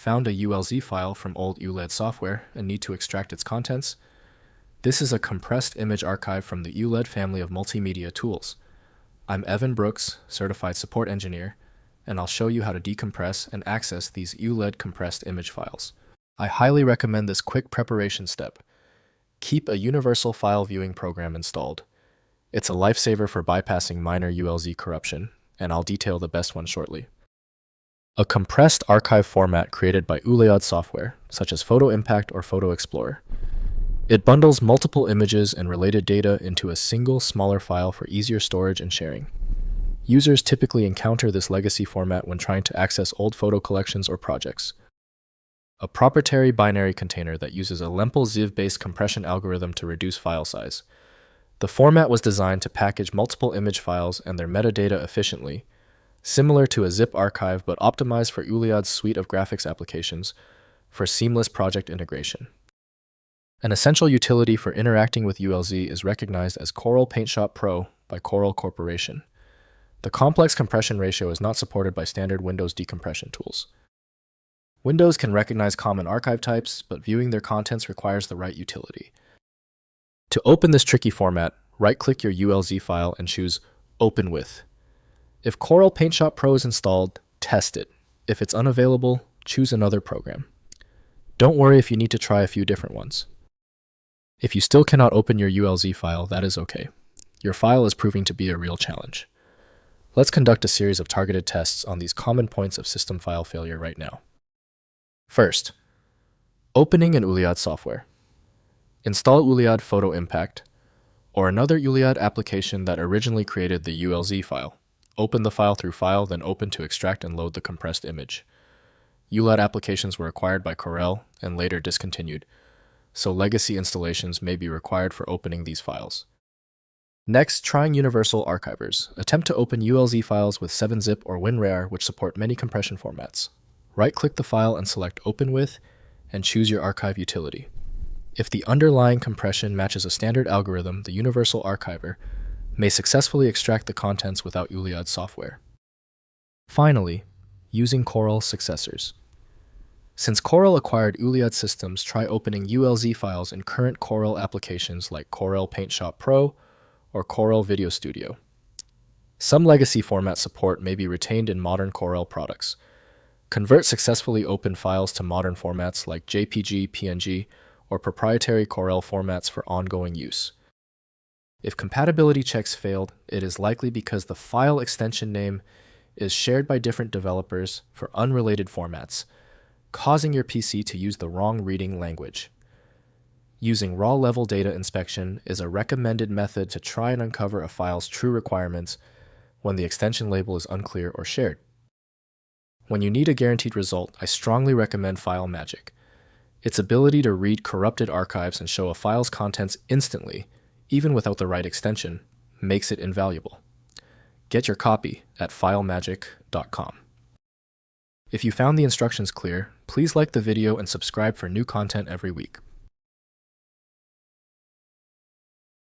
Found a ULZ file from old Ulead software and need to extract its contents? This is a compressed image archive from the Ulead family of multimedia tools. I'm Evan Brooks, Certified Support Engineer, and I'll show you how to decompress and access these Ulead compressed image files. I highly recommend this quick preparation step. Keep a universal file viewing program installed. It's a lifesaver for bypassing minor ULZ corruption, and I'll detail the best one shortly. A compressed archive format created by Ulead software, such as PhotoImpact or Photo Explorer. It bundles multiple images and related data into a single, smaller file for easier storage and sharing. Users typically encounter this legacy format when trying to access old photo collections or projects. A proprietary binary container that uses a Lempel-Ziv-based compression algorithm to reduce file size. The format was designed to package multiple image files and their metadata efficiently, similar to a zip archive but optimized for Ulead's suite of graphics applications for seamless project integration. An essential utility for interacting with ULZ is recognized as Corel PaintShop Pro by Corel Corporation. The complex compression ratio is not supported by standard Windows decompression tools. Windows can recognize common archive types, but viewing their contents requires the right utility. To open this tricky format, right-click your ULZ file and choose Open With. If Corel PaintShop Pro is installed, test it. If it's unavailable, choose another program. Don't worry if you need to try a few different ones. If you still cannot open your ULZ file, that is okay. Your file is proving to be a real challenge. Let's conduct a series of targeted tests on these common points of system file failure right now. First, opening an Ulead software. Install Ulead PhotoImpact, or another Ulead application that originally created the ULZ file. Open the file through File, then Open to extract and load the compressed image. Ulead applications were acquired by Corel and later discontinued, so legacy installations may be required for opening these files. Next, trying Universal Archivers. Attempt to open ULZ files with 7-zip or WinRAR, which support many compression formats. Right-click the file and select Open With, and choose your archive utility. If the underlying compression matches a standard algorithm, the Universal Archiver may successfully extract the contents without Ulead software. Finally, using Corel Successors. Since Corel acquired Ulead systems, try opening ULZ files in current Corel applications like Corel PaintShop Pro or Corel Video Studio. Some legacy format support may be retained in modern Corel products. Convert successfully opened files to modern formats like JPG, PNG, or proprietary Corel formats for ongoing use. If compatibility checks failed, it is likely because the file extension name is shared by different developers for unrelated formats, causing your PC to use the wrong reading language. Using raw-level data inspection is a recommended method to try and uncover a file's true requirements when the extension label is unclear or shared. When you need a guaranteed result, I strongly recommend File Magic. Its ability to read corrupted archives and show a file's contents instantly, even without the right extension, makes it invaluable. Get your copy at filemagic.com. If you found the instructions clear, please like the video and subscribe for new content every week.